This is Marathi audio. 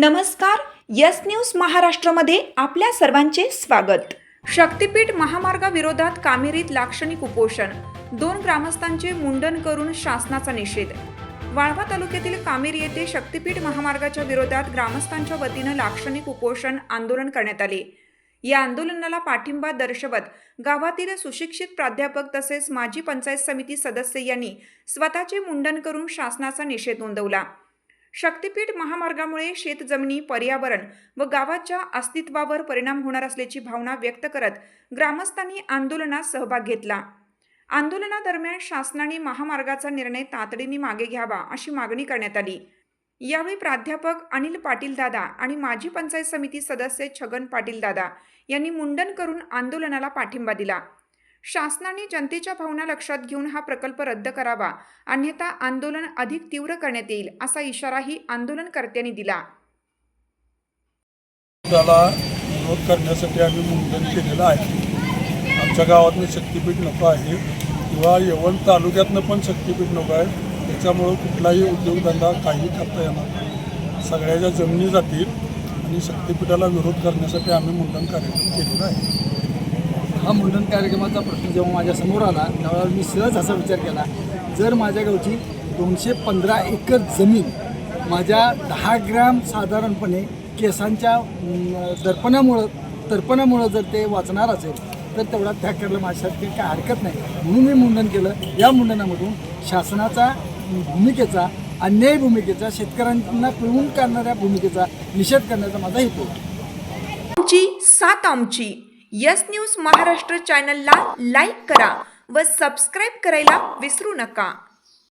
नमस्कार, यस न्यूज महाराष्ट्रामध्ये आपल्या सर्वांचे स्वागत। शक्तीपीठ महामार्गाविरोधात कामेरीत लाक्षणिक उपोषण, 2 ग्रामस्थांचे मुंडन करून शासनाचा निषेध। वाळवा तालुक्यातील कामेरी येथे शक्तीपीठ महामार्गाच्या विरोधात ग्रामस्थांच्या वतीने लाक्षणिक उपोषण आंदोलन करण्यात आले। या आंदोलनाला पाठिंबा दर्शवत गावातील सुशिक्षित प्राध्यापक तसेच माजी पंचायत समिती सदस्य यांनी स्वतःचे मुंडन करून शासनाचा निषेध नोंदवला। शक्तीपीठ महामार्गामुळे शेतजमिनी, पर्यावरण व गावाच्या अस्तित्वावर परिणाम होणार असल्याची भावना व्यक्त करत ग्रामस्थांनी आंदोलनात सहभाग घेतला। आंदोलनादरम्यान शासनाने महामार्गाचा निर्णय तातडीने मागे घ्यावा अशी मागणी करण्यात आली। यावेळी प्राध्यापक अनिल पाटील दादा आणि माजी पंचायत समिती सदस्य छगन पाटील दादा यांनी मुंडन करून आंदोलनाला पाठिंबा दिला। शासनाने जनतेच्या भावना लक्षात घेऊन हा प्रकल्प रद्द करावा, अन्यथा आंदोलन अधिक तीव्र करण्यात येईल असा इशाराही आंदोलनकर्त्यांनी दिला। त्याला विरोध करण्यासाठी आम्ही मुंडन केलेलं आहे। आमच्या गावातनं शक्तीपीठ नको आहे किंवा येवण तालुक्यातनं पण शक्तीपीठ नको आहे। त्याच्यामुळं कुठलाही उद्योगधंदा काही करता येणार, सगळ्याच्या जमिनी जातील आणि शक्तीपीठाला विरोध करण्यासाठी आम्ही मुंडन कार्यक्रम केलेला आहे। हा मुंडन कार्यक्रमाचा प्रश्न जेव्हा माझ्यासमोर आला त्यावेळेला मी सहज असा विचार केला, जर माझ्या गावची 215 एकर जमीन माझ्या 10 ग्रॅम साधारणपणे केसांच्या तर्पणामुळं जर ते वाचणार असेल तर तेवढा त्याग करायला माझ्यासाठी काय हरकत नाही, म्हणून मी मुंडन केलं। या मुंडनामधून शासनाचा भूमिकेचा, अन्यायी भूमिकेचा, शेतकऱ्यांना पिळून काढणाऱ्या भूमिकेचा निषेध करण्याचा माझा हेतू आमची साथ आमची यस न्यूज महाराष्ट्र चॅनलला लाईक करा व सबस्क्राईब करायला विसरू नका।